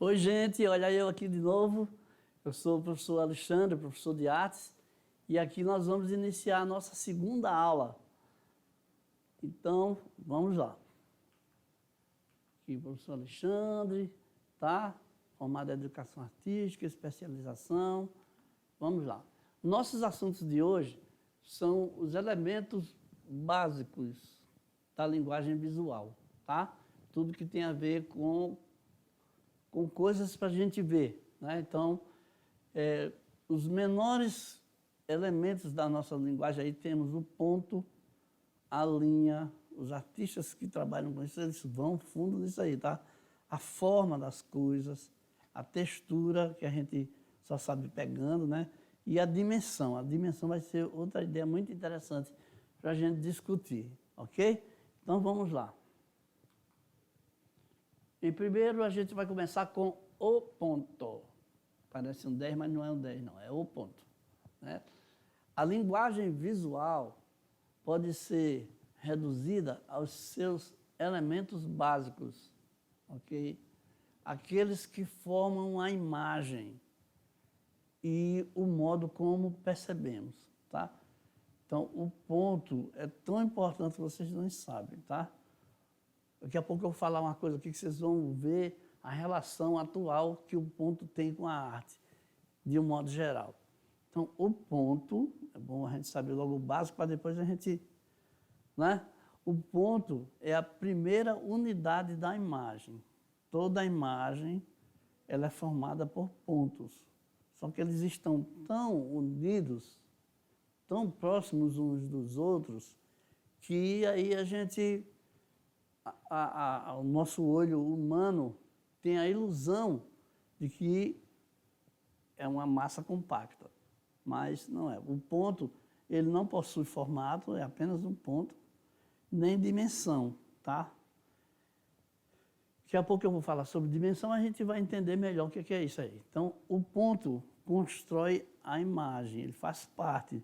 Oi, gente, olha eu aqui de novo. Eu sou o professor Alexandre, professor de artes, e aqui nós vamos iniciar a nossa segunda aula. Então, vamos lá. Aqui o professor Alexandre, tá? Formado em educação artística, especialização. Vamos lá. Nossos assuntos de hoje são os elementos básicos da linguagem visual, tá? Tudo que tem a ver com coisas para a gente ver, né? Então, os menores elementos da nossa linguagem, aí temos o ponto, a linha, os artistas que trabalham com isso, eles vão fundo nisso aí, tá? A forma das coisas, a textura, que a gente só sabe pegando, né? E a dimensão. A dimensão vai ser outra ideia muito interessante para a gente discutir, ok? Então, vamos lá. Em primeiro, a gente vai começar com o ponto. Parece um 10, mas não é um 10, não. É o ponto, né? A linguagem visual pode ser reduzida aos seus elementos básicos, ok? Aqueles que formam a imagem e o modo como percebemos, tá? Então, o ponto é tão importante que vocês não sabem, tá? Daqui a pouco eu vou falar uma coisa aqui que vocês vão ver a relação atual que o ponto tem com a arte, de um modo geral. Então, o ponto, é bom a gente saber logo o básico para depois a gente, né? O ponto é a primeira unidade da imagem. Toda a imagem, ela é formada por pontos. Só que eles estão tão unidos, tão próximos uns dos outros, que aí a gente, o nosso olho humano tem a ilusão de que é uma massa compacta, mas não é. O ponto, ele não possui formato, é apenas um ponto, nem dimensão, tá? Daqui a pouco eu vou falar sobre dimensão, a gente vai entender melhor o que é isso aí. Então, o ponto constrói a imagem, ele faz parte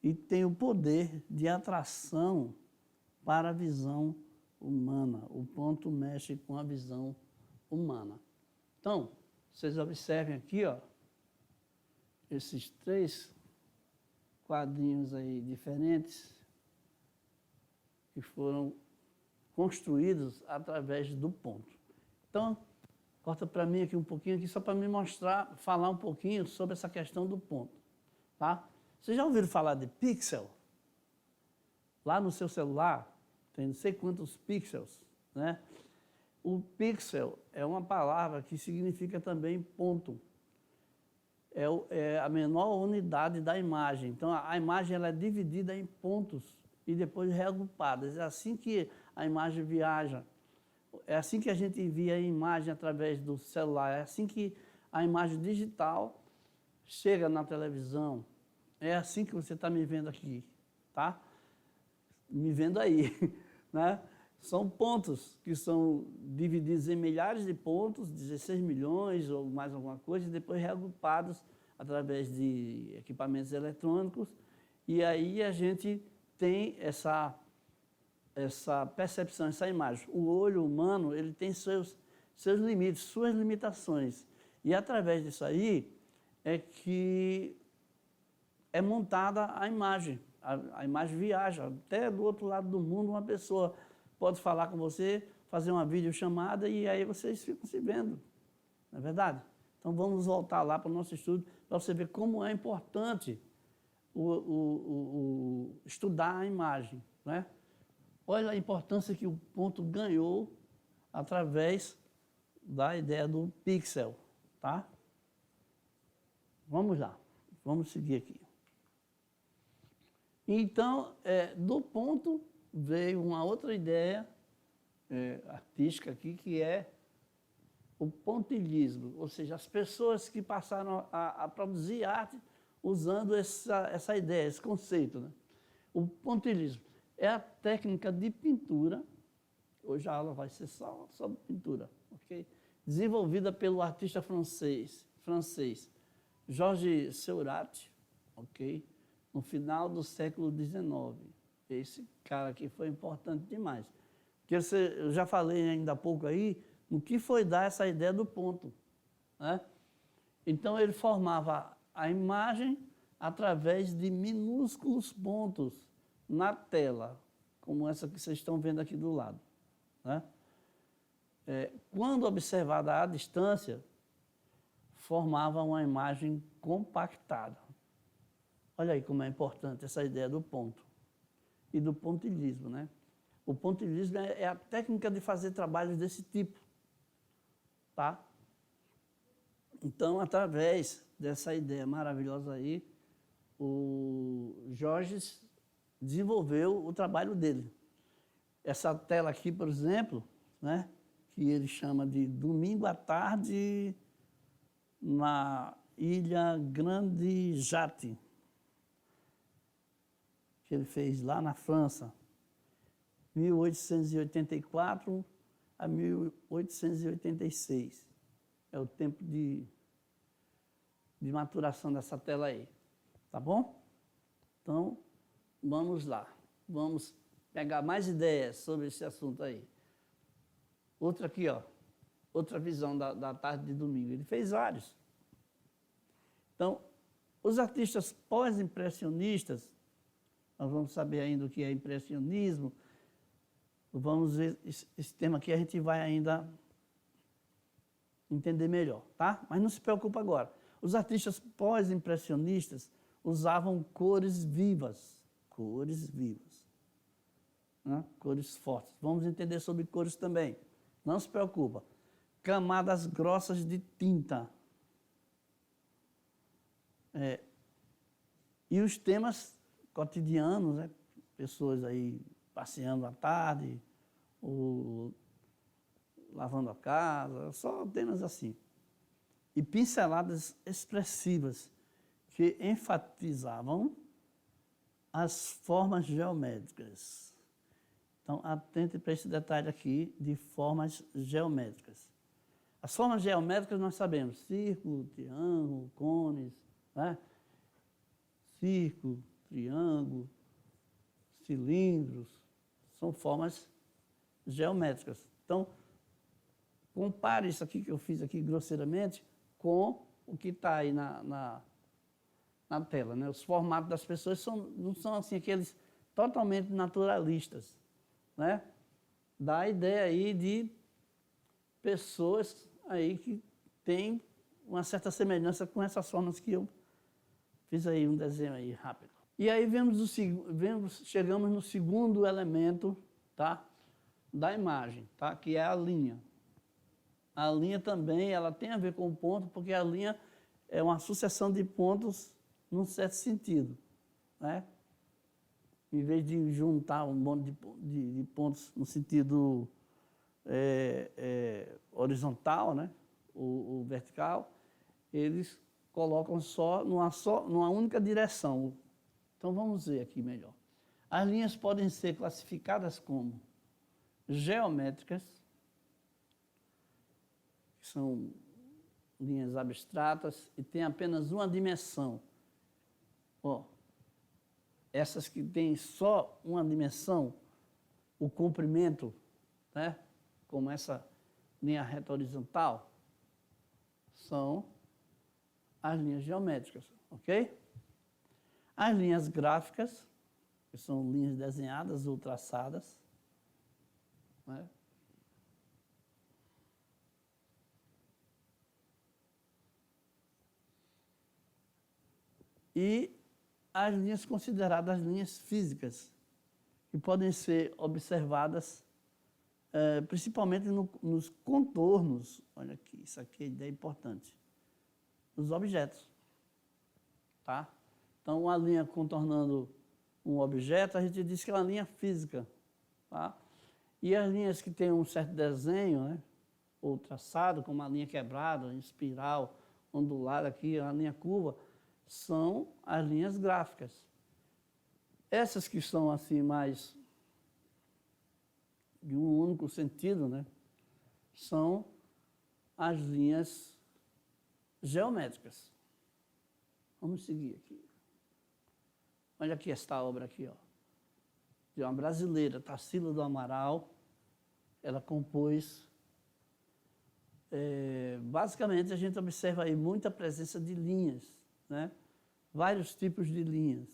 e tem o poder de atração para a visão humana. O ponto mexe com a visão humana. Então, vocês observem aqui, ó, esses três quadrinhos aí diferentes que foram construídos através do ponto. Então, corta para mim aqui um pouquinho aqui só para me mostrar, falar um pouquinho sobre essa questão do ponto, tá? Vocês já ouviram falar de pixel? Lá no seu celular tem não sei quantos pixels, né? O pixel é uma palavra que significa também ponto. É a menor unidade da imagem. Então, a imagem ela é dividida em pontos e depois reagrupadas. É assim que a imagem viaja. É assim que a gente envia a imagem através do celular. É assim que a imagem digital chega na televisão. É assim que você está me vendo aqui, tá? Me vendo aí, né? São pontos que são divididos em milhares de pontos, 16 milhões ou mais alguma coisa, e depois reagrupados através de equipamentos eletrônicos. E aí a gente tem essa percepção, essa imagem. O olho humano, ele tem seus limites, suas limitações. E através disso aí é que é montada a imagem. A imagem viaja. Até do outro lado do mundo, uma pessoa pode falar com você, fazer uma videochamada e aí vocês ficam se vendo. Não é verdade? Então vamos voltar lá para o nosso estudo para você ver como é importante estudar a imagem, né? Olha a importância que o ponto ganhou através da ideia do pixel, tá? Vamos lá, vamos seguir aqui. Então, do ponto veio uma outra ideia artística aqui, que é o pontilhismo, ou seja, as pessoas que passaram a produzir arte usando essa ideia, esse conceito, né? O pontilhismo é a técnica de pintura, hoje a aula vai ser só sobre pintura, ok? Desenvolvida pelo artista francês Georges Seurat, ok? No final do século XIX. Esse cara aqui foi importante demais. Porque eu já falei ainda há pouco aí no que foi dar essa ideia do ponto, né? Então, ele formava a imagem através de minúsculos pontos na tela, como essa que vocês estão vendo aqui do lado, né? Quando observada à distância, formava uma imagem compactada. Olha aí como é importante essa ideia do ponto e do pontilhismo, né? O pontilhismo é a técnica de fazer trabalhos desse tipo, tá? Então, através dessa ideia maravilhosa aí, o Georges desenvolveu o trabalho dele. Essa tela aqui, por exemplo, né, que ele chama de Domingo à Tarde na Ilha Grande Jatte, que ele fez lá na França, 1884 a 1886. É o tempo de maturação dessa tela aí, tá bom? Então, vamos lá. Vamos pegar mais ideias sobre esse assunto aí. Outra aqui, ó. Outra visão da tarde de domingo. Ele fez vários. Então, os artistas pós-impressionistas, nós vamos saber ainda o que é impressionismo. Vamos ver esse tema aqui, a gente vai ainda entender melhor, tá? Mas não se preocupa agora. Os artistas pós-impressionistas usavam cores vivas, né? Cores fortes. Vamos entender sobre cores também. Não se preocupa. Camadas grossas de tinta. E os temas cotidianos, né? Pessoas aí passeando à tarde, ou lavando a casa, só temas assim. E pinceladas expressivas que enfatizavam as formas geométricas. Então, atente para esse detalhe aqui de formas geométricas. As formas geométricas nós sabemos, círculo, triângulo, cones, né? Círculo, triângulo, cilindros, são formas geométricas. Então, compare isso aqui que eu fiz aqui grosseiramente com o que está aí na tela, né? Os formatos das pessoas não são assim aqueles totalmente naturalistas, né? Dá a ideia aí de pessoas aí que têm uma certa semelhança com essas formas que eu fiz aí um desenho aí rápido. E aí chegamos no segundo elemento, tá? Da imagem, tá? Que é a linha. A linha também, ela tem a ver com o ponto, porque a linha é uma sucessão de pontos num certo sentido, né? Em vez de juntar um monte de pontos no sentido horizontal, né? O vertical, eles colocam só numa única direção. Então, vamos ver aqui melhor. As linhas podem ser classificadas como geométricas, que são linhas abstratas e têm apenas uma dimensão. Ó, essas que têm só uma dimensão, o comprimento, né, como essa linha reta horizontal, são as linhas geométricas, ok? As linhas gráficas, que são linhas desenhadas ou traçadas, né? E as linhas consideradas linhas físicas, que podem ser observadas principalmente nos contornos. Olha aqui, isso aqui é ideia importante. Dos objetos, tá? Então, uma linha contornando um objeto, a gente diz que é uma linha física, tá? E as linhas que têm um certo desenho, né, ou traçado, como a linha quebrada, espiral, ondulada aqui, a linha curva, são as linhas gráficas. Essas que são assim mais de um único sentido, né, são as linhas geométricas. Vamos seguir aqui. Olha aqui esta obra aqui, ó, de uma brasileira, Tarsila do Amaral. Ela compôs basicamente, a gente observa aí muita presença de linhas, né? Vários tipos de linhas,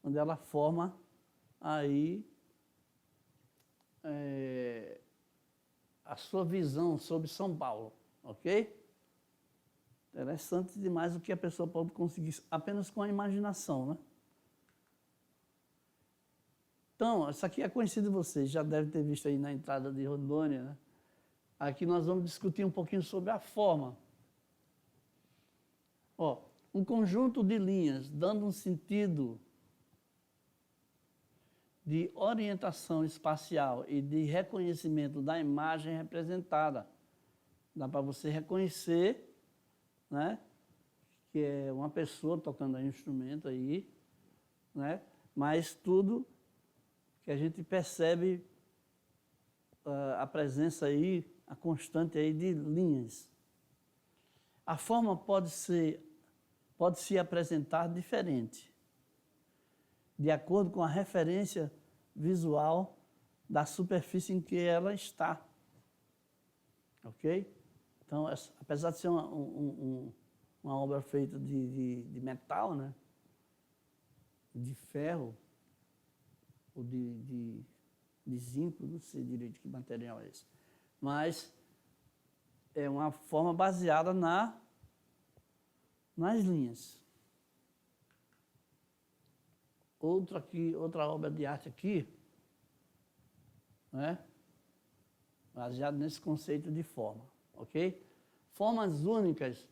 onde ela forma aí a sua visão sobre São Paulo, ok? Interessante demais o que a pessoa pode conseguir apenas com a imaginação, né? Então, isso aqui é conhecido de vocês, já deve ter visto aí na entrada de Rondônia, né? Aqui nós vamos discutir um pouquinho sobre a forma. Ó, um conjunto de linhas dando um sentido de orientação espacial e de reconhecimento da imagem representada. Dá para você reconhecer, né, que é uma pessoa tocando um instrumento aí, né, mas tudo que a gente percebe a presença aí, a constante aí de linhas. A forma pode se apresentar diferente, de acordo com a referência visual da superfície em que ela está. Ok? Então, apesar de ser uma obra feita de metal, né? De ferro, ou de zinco, não sei direito que material é esse, mas é uma forma baseada nas linhas. Outra obra de arte aqui, né? Baseado nesse conceito de forma, ok? Formas únicas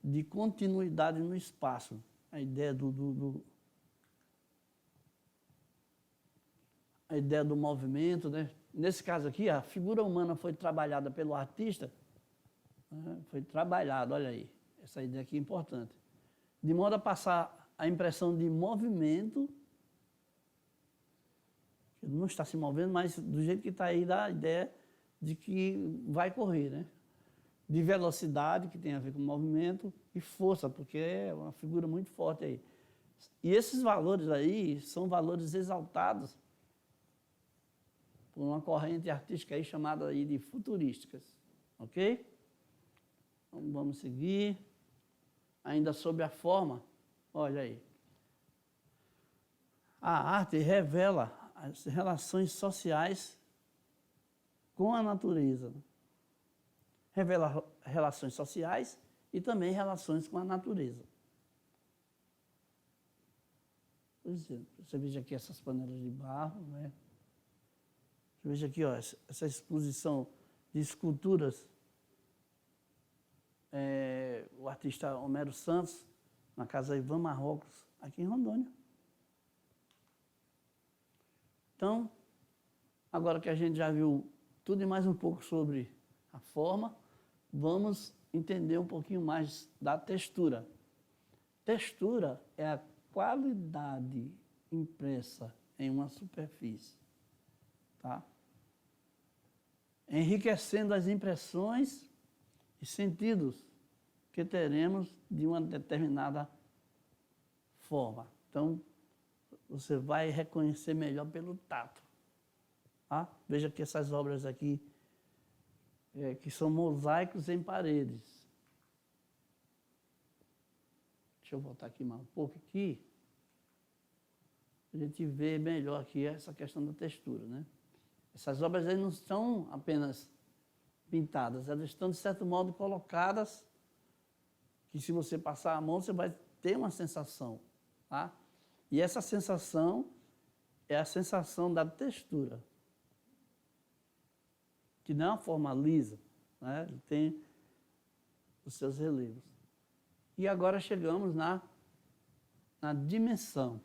de continuidade no espaço. A ideia a ideia do movimento, né? Nesse caso aqui, a figura humana foi trabalhada pelo artista, né? Foi trabalhada, olha aí, essa ideia aqui é importante, de modo a passar a impressão de movimento. Ele não está se movendo, mas do jeito que está aí dá a ideia de que vai correr, né? De velocidade, que tem a ver com movimento, e força, porque é uma figura muito forte aí. E esses valores aí são valores exaltados por uma corrente artística aí chamada aí de futurísticas, ok? Então, vamos seguir. Ainda sobre a forma, olha aí. A arte revela as relações sociais com a natureza. Revela relações sociais e também relações com a natureza. Por exemplo, você veja aqui essas panelas de barro, né? Você veja aqui, ó, essa exposição de esculturas. O artista Homero Santos, na Casa Ivan Marrocos, aqui em Rondônia. Então, agora que a gente já viu tudo e mais um pouco sobre a forma, vamos entender um pouquinho mais da textura. Textura é a qualidade impressa em uma superfície, tá? Enriquecendo as impressões e sentidos que teremos de uma determinada forma. Então, você vai reconhecer melhor pelo tato. Tá? Veja que essas obras aqui, que são mosaicos em paredes. Deixa eu voltar aqui mais um pouco aqui. A gente vê melhor aqui essa questão da textura, né? Essas obras aí não estão apenas pintadas, elas estão, de certo modo, colocadas, que se você passar a mão, você vai ter uma sensação, tá? E essa sensação é a sensação da textura, que não é uma forma lisa, né? Ele tem os seus relevos. E agora chegamos na dimensão.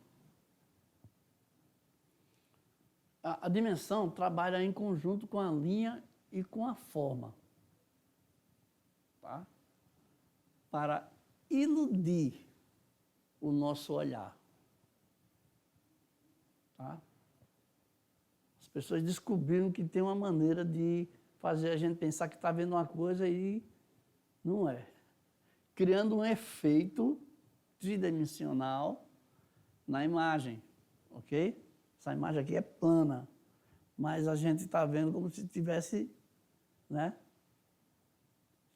A dimensão trabalha em conjunto com a linha e com a forma, tá? Para iludir o nosso olhar. Tá? As pessoas descobriram que tem uma maneira de fazer a gente pensar que está vendo uma coisa e não é. Criando um efeito tridimensional na imagem, ok? Essa imagem aqui é plana, mas a gente está vendo como se tivesse, né,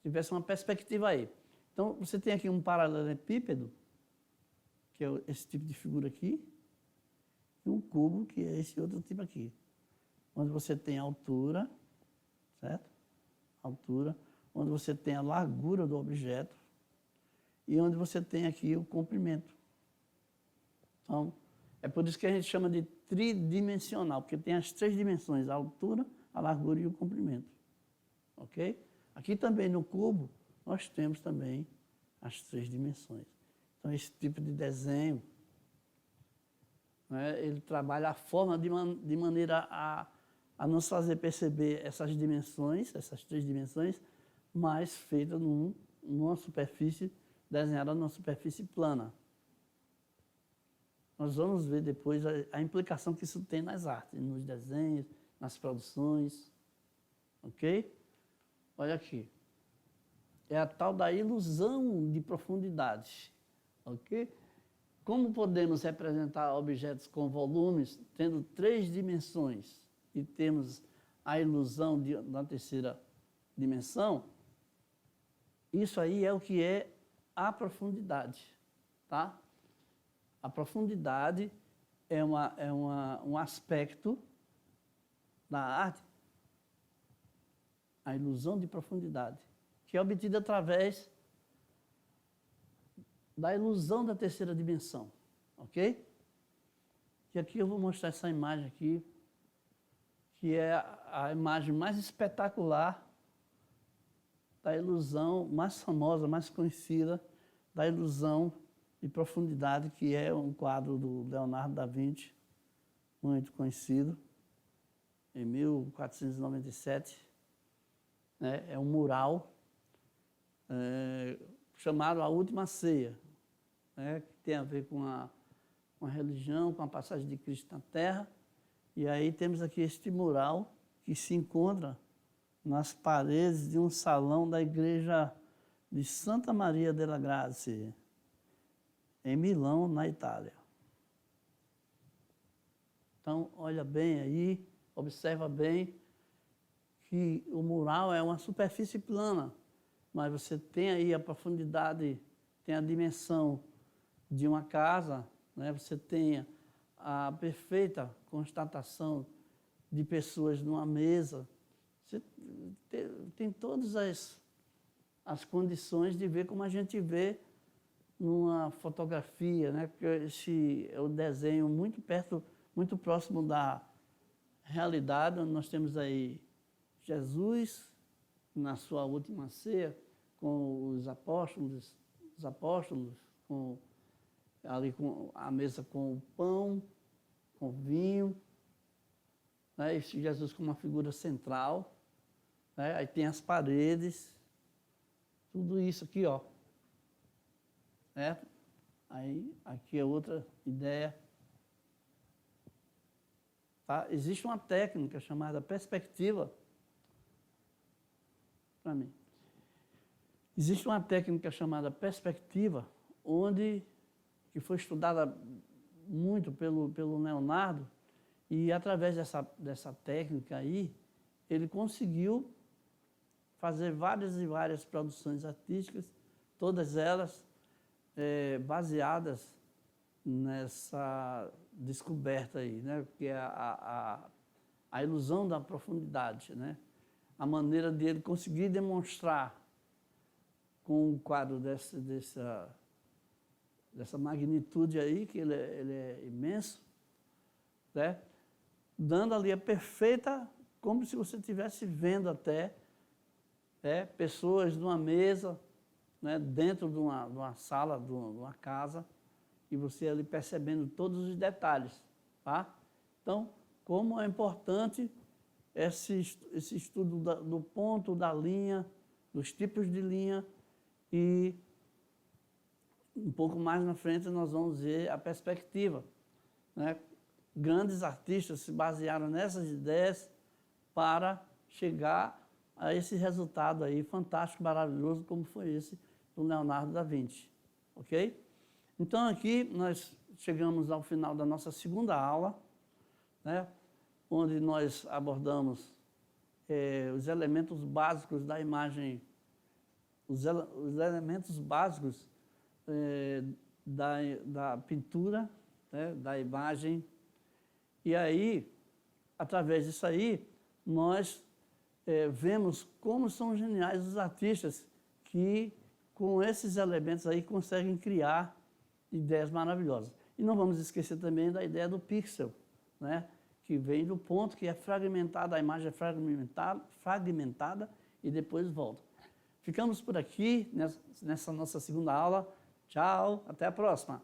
tivesse uma perspectiva aí. Então, você tem aqui um paralelepípedo, que é esse tipo de figura aqui, e um cubo, que é esse outro tipo aqui, onde você tem a altura, certo? Altura, onde você tem a largura do objeto e onde você tem aqui o comprimento. Então, é por isso que a gente chama de tridimensional, porque tem as 3 dimensões, a altura, a largura e o comprimento. Ok? Aqui também no cubo, nós temos também as 3 dimensões. Então, esse tipo de desenho, né, ele trabalha a forma de maneira a nos fazer perceber essas dimensões, essas 3 dimensões, mas feita numa superfície, desenhada numa superfície plana. Nós vamos ver depois a implicação que isso tem nas artes, nos desenhos, nas produções. Ok? Olha aqui. É a tal da ilusão de profundidade. Ok? Como podemos representar objetos com volumes tendo 3 dimensões e temos a ilusão da 3ª dimensão? Isso aí é o que é a profundidade, tá? A profundidade é um aspecto da arte, a ilusão de profundidade, que é obtida através da ilusão da 3ª dimensão, ok? E aqui eu vou mostrar essa imagem aqui, que é a imagem mais espetacular da ilusão mais famosa, mais conhecida, da ilusão de profundidade, que é um quadro do Leonardo da Vinci, muito conhecido, em 1497. Né? É um mural chamado A Última Ceia, né? Que tem a ver com a religião, com a passagem de Cristo na Terra. E aí temos aqui este mural que se encontra nas paredes de um salão da igreja de Santa Maria della Grazie, em Milão, na Itália. Então, olha bem aí, observa bem que o mural é uma superfície plana, mas você tem aí a profundidade, tem a dimensão de uma casa, né? Você tem a perfeita constatação de pessoas numa mesa. Você tem todas as condições de ver como a gente vê numa fotografia, né? Porque esse é o desenho muito perto, muito próximo da realidade, onde nós temos aí Jesus na sua última ceia com os apóstolos, ali com a mesa com o pão, com o vinho, né? Esse Jesus como uma figura central, né? Aí tem as paredes, tudo isso aqui, ó. Certo? Aí, aqui é outra ideia. Tá? Existe uma técnica chamada perspectiva. Para mim. Existe uma técnica chamada perspectiva, que foi estudada muito pelo Leonardo, e através dessa técnica aí, ele conseguiu fazer várias e várias produções artísticas, todas elas baseadas nessa descoberta aí, né? Que é a ilusão da profundidade, né? A maneira de ele conseguir demonstrar com um quadro dessa magnitude aí, que ele é imenso, né? Dando ali a perfeita, como se você estivesse vendo até pessoas numa mesa, né, dentro de uma sala, de uma casa, e você ali percebendo todos os detalhes. Tá? Então, como é importante esse estudo do ponto, da linha, dos tipos de linha, e um pouco mais na frente nós vamos ver a perspectiva. Né? Grandes artistas se basearam nessas ideias para chegar a esse resultado aí fantástico, maravilhoso, como foi esse do Leonardo da Vinci. Ok? Então, aqui nós chegamos ao final da nossa segunda aula, né? Onde nós abordamos os elementos básicos da imagem os elementos básicos da pintura, né, da imagem. E aí, através disso aí, nós vemos como são geniais os artistas que, com esses elementos aí, conseguem criar ideias maravilhosas. E não vamos esquecer também da ideia do pixel, né, que vem do ponto que é fragmentado, a imagem é fragmentada e depois volta. Ficamos por aqui nessa nossa segunda aula. Tchau, até a próxima.